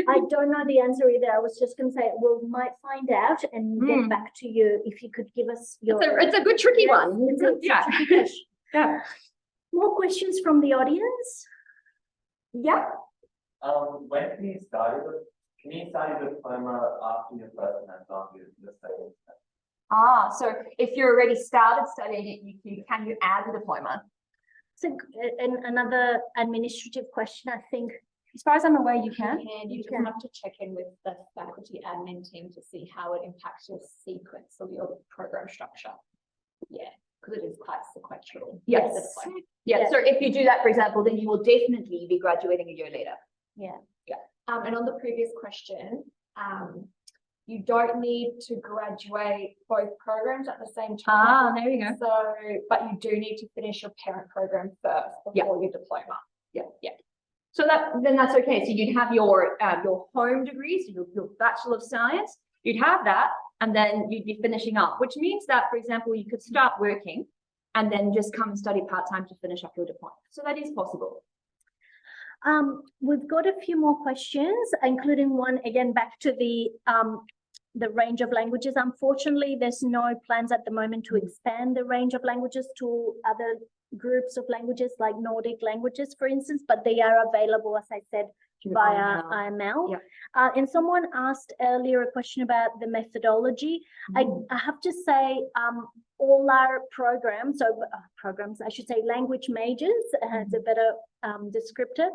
I don't know the answer either. I was just going to say we might find out and get back to you if you could give us your. It's a good tricky one. It's a tricky question. Yeah. More questions from the audience? Yeah. When can you start your diploma after your first semester, after your second semester? So if you're already started studying it, can you add the diploma? So, another administrative question, I think. As far as I'm aware, you can. You just have to check in with the faculty admin team to see how it impacts your sequence of your program structure. Yeah, because it is quite sequential. Yes. Yes. So if you do that, for example, then you will definitely be graduating a year later. Yeah. And on the previous question, you don't need to graduate both programs at the same time. There you go. So, but you do need to finish your parent program first before your diploma. Yeah. So that's okay. So you'd have your home degree, so your Bachelor of Science, you'd have that, and then you'd be finishing up, which means that, for example, you could start working and then just come and study part-time to finish up your diploma. So that is possible. We've got a few more questions, including one again back to the range of languages. Unfortunately, there's no plans at the moment to expand the range of languages to other groups of languages like Nordic languages, for instance, but they are available, as I said, via IML. Yeah. And someone asked earlier a question about the methodology. I have to say, all our programs, I should say language majors, has a better descriptor.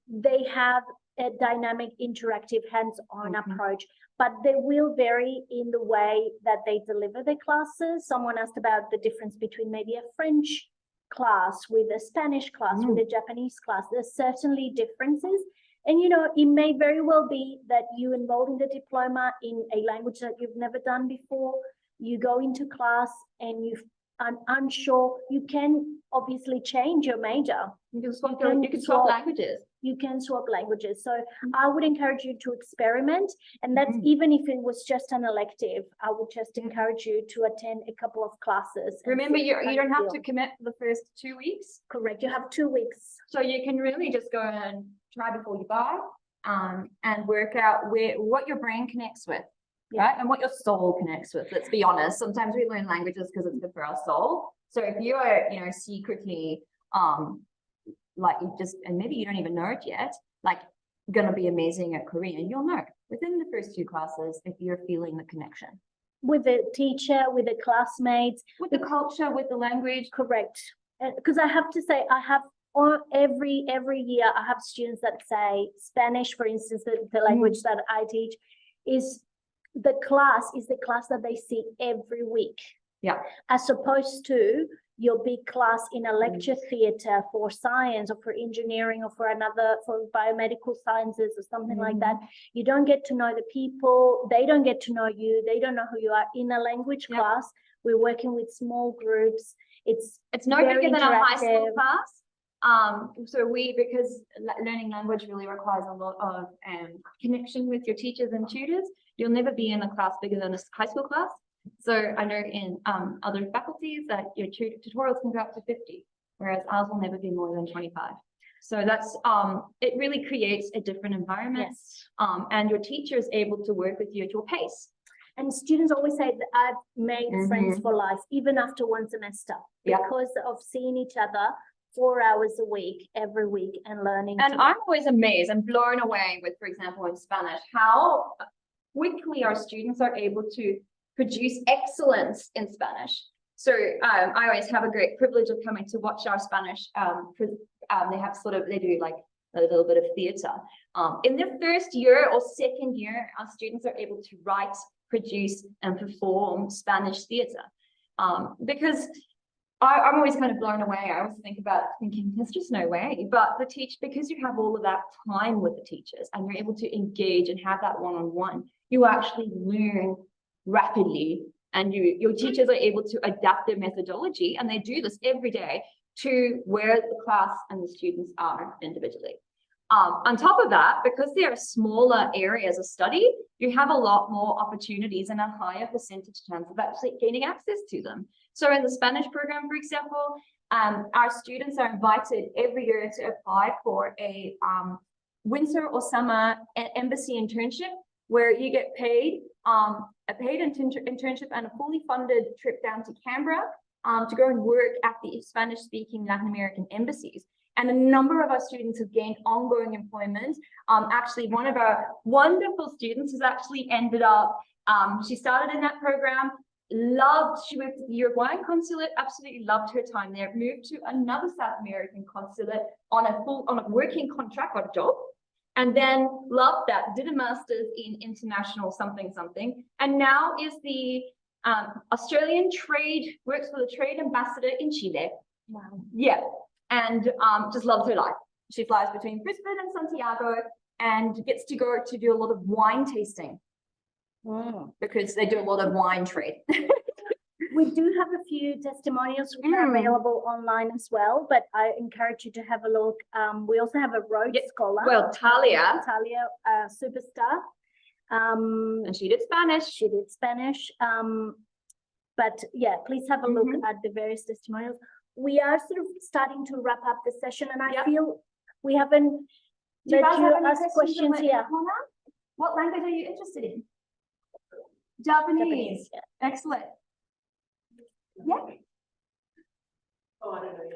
They have a dynamic, interactive, hands-on approach, but they will vary in the way that they deliver their classes. Someone asked about the difference between maybe a French class with a Spanish class, with a Japanese class. There's certainly differences. And, it may very well be that you enroll in the diploma in a language that you've never done before. You go into class and you're unsure. You can obviously change your major. You can swap languages. You can swap languages. So I would encourage you to experiment. And that's even if it was just an elective, I would just encourage you to attend a couple of classes. Remember, you don't have to commit for the first 2 weeks. Correct. You have 2 weeks. So you can really just go and try before you buy, and work out what your brain connects with, right? And what your soul connects with. Let's be honest. Sometimes we learn languages because it's good for our soul. So if you are, secretly, and maybe you don't even know it yet, gonna be amazing at Korean, you'll know within the first 2 classes if you're feeling the connection. With the teacher, with the classmates. With the culture, with the language. Correct. Because I have to say, I have every year, I have students that say Spanish, for instance, the language that I teach is the class that they see every week. Yeah. As opposed to your big class in a lecture theatre for science or for engineering or for biomedical sciences or something like that. You don't get to know the people. They don't get to know you. They don't know who you are. In a language class, we're working with small groups. It's no bigger than a high school class. Because learning language really requires a lot of connection with your teachers and tutors, you'll never be in a class bigger than a high school class. So I know in other faculties that your tutorials can go up to 50, whereas ours will never be more than 25. So that's it really creates a different environment. Yes. And your teacher is able to work with you at your pace. And students always say that I've made friends for life, even after one semester, because of seeing each other 4 hours a week, every week, and learning. And I'm always amazed and blown away with, for example, in Spanish, how quickly our students are able to produce excellence in Spanish. So I always have a great privilege of coming to watch our Spanish. They do like a little bit of theatre. In their first year or second year, our students are able to write, produce, and perform Spanish theatre. Because I'm always kind of blown away. I always thinking there's just no way. But because you have all of that time with the teachers and you're able to engage and have that one-on-one, you actually learn rapidly, and your teachers are able to adapt their methodology, and they do this every day to where the class and the students are individually. On top of that, because there are smaller areas of study, you have a lot more opportunities and a higher percentage chance of actually gaining access to them. So in the Spanish program, for example, our students are invited every year to apply for a winter or summer embassy internship, where you get paid a paid internship and a fully funded trip down to Canberra to go and work at the Spanish-speaking Latin American embassies. And a number of our students have gained ongoing employment. Actually, one of our wonderful students has actually ended up, she started in that program, she worked at the Uruguayan consulate, absolutely loved her time there, moved to another South American consulate on a working contract or job, and then loved that, did a master's in international something, and now is the Australian works for the trade ambassador in Chile. Wow. Yeah. And just loves her life. She flies between Brisbane and Santiago and gets to go to do a lot of wine tasting because they do a lot of wine trade. We do have a few testimonials which are available online as well, but I encourage you to have a look. We also have a Rhodes Scholar. Well, Talia, superstar. and she did Spanish. But yeah, please have a look at the various testimonials. We are sort of starting to wrap up the session, and I feel we haven't let you ask questions here. What language are you interested in? Japanese. Yeah. Excellent. Yeah. Oh, I don't know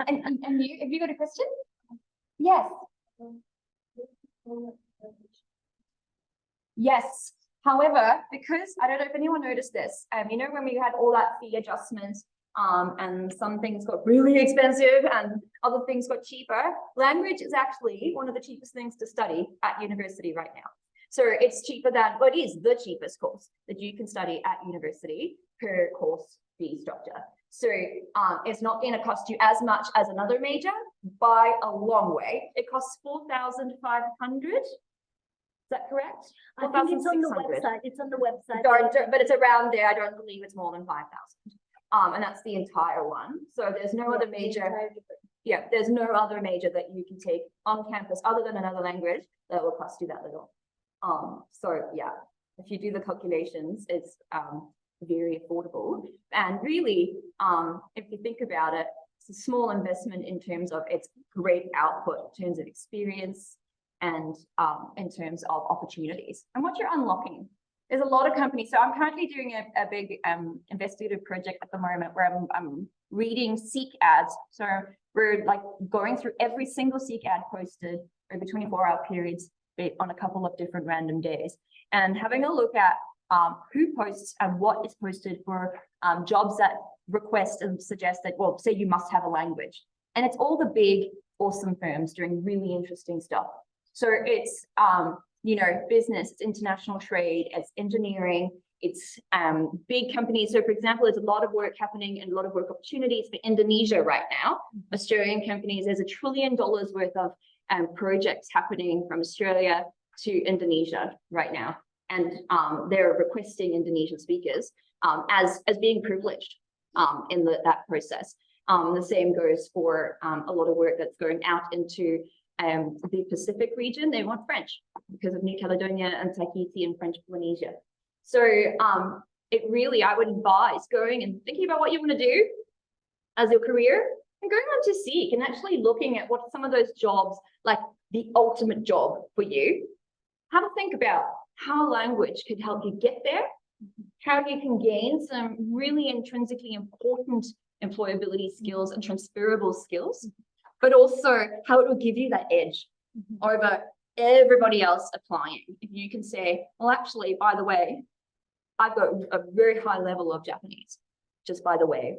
yet. And you, have you got a question? Yes. Yes. However, because I don't know if anyone noticed this, you know, when we had all that fee adjustments, and some things got really expensive and other things got cheaper, language is actually one of the cheapest things to study at university right now. So it's cheaper than, well, it is the cheapest course that you can study at university per course fee structure. So it's not going to cost you as much as another major by a long way. It costs 4,500. Is that correct? I think it's on the website. It's on the website. But it's around there. I don't believe it's more than 5,000. And that's the entire one. So there's no other major. Yeah, there's no other major that you can take on campus other than another language that will cost you that little. So yeah, if you do the calculations, it's very affordable. And really, if you think about it, it's a small investment in terms of its great output, in terms of experience, and in terms of opportunities and what you're unlocking. There's a lot of companies. So I'm currently doing a big investigative project at the moment where I'm reading Seek ads. So we're like going through every single Seek ad posted over 24-hour periods on a couple of different random days, and having a look at who posts and what is posted for jobs that request and suggest that, well, say you must have a language. And it's all the big, awesome firms doing really interesting stuff. So it's, you know, business, it's international trade, it's engineering, it's big companies. So for example, there's a lot of work happening and a lot of work opportunities for Indonesia right now. Australian companies, there's $1 trillion worth of projects happening from Australia to Indonesia right now. And they're requesting Indonesian speakers as being privileged in that process. The same goes for a lot of work that's going out into the Pacific region. They want French because of New Caledonia and Tahiti and French Polynesia. So it really, I would advise going and thinking about what you want to do as your career and going on to Seek and actually looking at what some of those jobs, like the ultimate job for you. Have a think about how language could help you get there, how you can gain some really intrinsically important employability skills and transferable skills, but also how it will give you that edge over everybody else applying. If you can say, well, actually, by the way, I've got a very high level of Japanese, just by the way.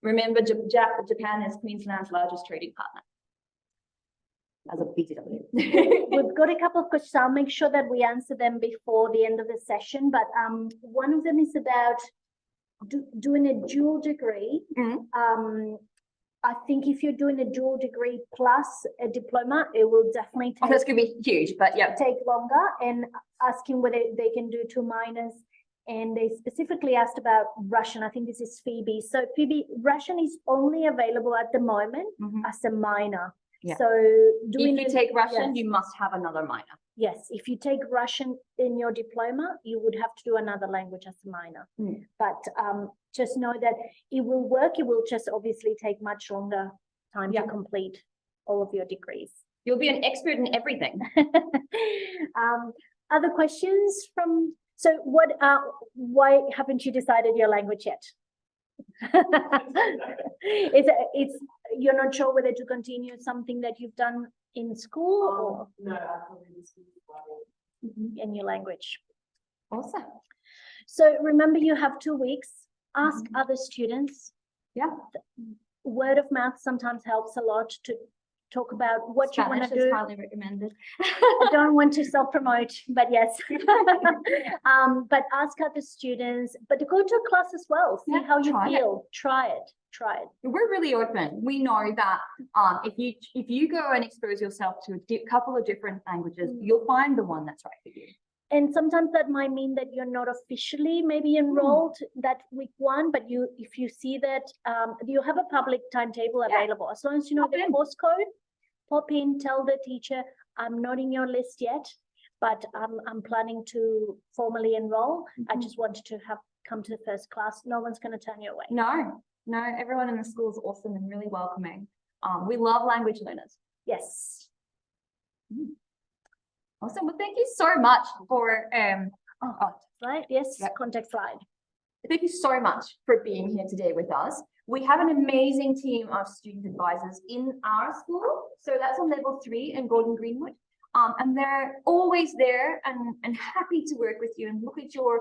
Remember, Japan is Queensland's largest trading partner. As a BTW. We've got a couple of questions. I'll make sure that we answer them before the end of the session. But one of them is about doing a dual degree. I think if you're doing a dual degree plus a diploma, it will definitely take, that's going to be huge, but yeah, take longer. And asking whether they can do 2 minors and they specifically asked about Russian. I think this is Phoebe. So Phoebe, Russian is only available at the moment as a minor. Yeah. So If you it- take Russian, yes. you must have another minor. Yes, if you take Russian in your diploma, you would have to do another language as a minor. But just know that it will work. It will just obviously take much longer time to complete all of your degrees. You'll be an expert in everything. Other questions from, so what, why haven't you decided your language yet? It's, you're not sure whether to continue something that you've done in school or No, absolutely. in your language. Awesome. So remember, you have 2 weeks. Ask other students. Yeah. Word of mouth sometimes helps a lot to talk about what you want Spanish to is do. highly recommended. I don't want to self-promote, but yes. But ask other students, but go to a class as well. See how you try it. feel. Try it. Try it. We're really open. We know that if you go and expose yourself to a couple of different languages, you'll find the one that's right for you. And sometimes that might mean that you're not officially maybe enrolled that week 1, but if you see that you have a public timetable available, as long as you know the course code, pop in, tell the teacher, I'm not in your list yet, but I'm planning to formally enroll. I just wanted to come to the first class. No one's going to turn you away. No, everyone in the school is awesome and really welcoming. We love language learners. Yes. Awesome. Well, thank you so much for Right. Yes. Yep. Contact slide. thank you so much for being here today with us. We have an amazing team of student advisors in our school. So that's on level 3 in Golden Greenwood. And they're always there and happy to work with you and look at your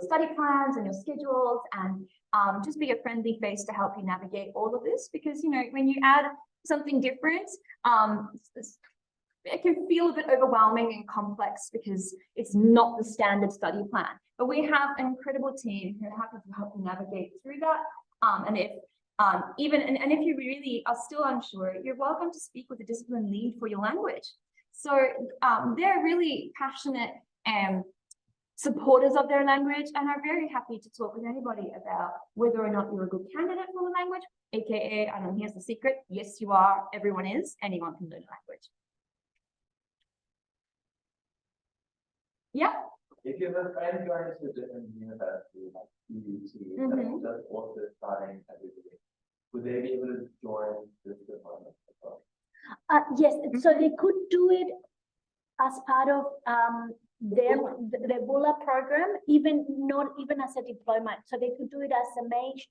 study plans and your schedules and just be a friendly face to help you navigate all of this. Because, you know, when you add something different, it can feel a bit overwhelming and complex because it's not the standard study plan. But we have an incredible team who are happy to help you navigate through that. And if if you really are still unsure, you're welcome to speak with the discipline lead for your language. So they're really passionate supporters of their language and are very happy to talk with anybody about whether or not you're a good candidate for the language, aka, I know here's the secret, yes you are, everyone is, anyone can learn a language. Yeah. If you have a friend joining us with different university, like UUT, that's just also starting everything, would they be able to join this department as well? Yes, so they could do it as part of their BULA program, not even as a diploma. So they could do it as a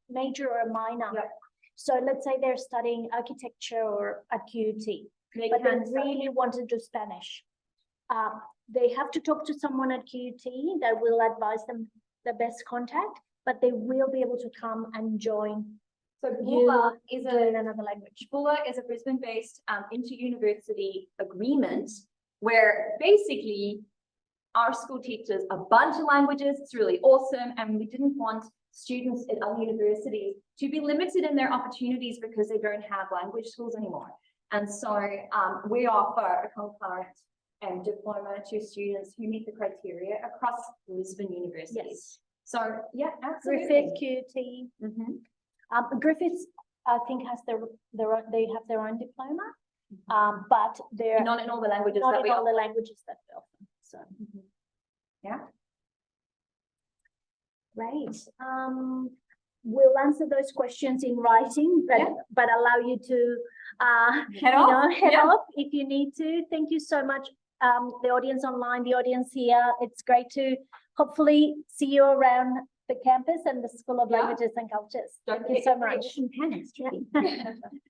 major or a minor. Yep. So let's say they're studying architecture or at QUT, but they really want to do Spanish. They have to talk to someone at QUT that will advise them the best contact, but they will be able to come and join. So BULA is another language. BULA is a Brisbane-based inter-university agreement where basically our school teaches a bunch of languages. It's really awesome, and we didn't want students at other universities to be limited in their opportunities because they don't have language schools anymore. And so we offer a concurrent diploma to students who meet the criteria across Lisbon universities. Yes. So yeah, absolutely. Griffith, QUT. Griffiths, I think, has they have their own diploma, but they're not in all the languages. Not that in all the languages that we offer. So yeah, great. We'll answer those questions in writing, but allow you to head off if you need to. Thank you so much, the audience online, the audience here. It's great to hopefully see you around the campus and the School of Languages and Cultures. Thank you so much.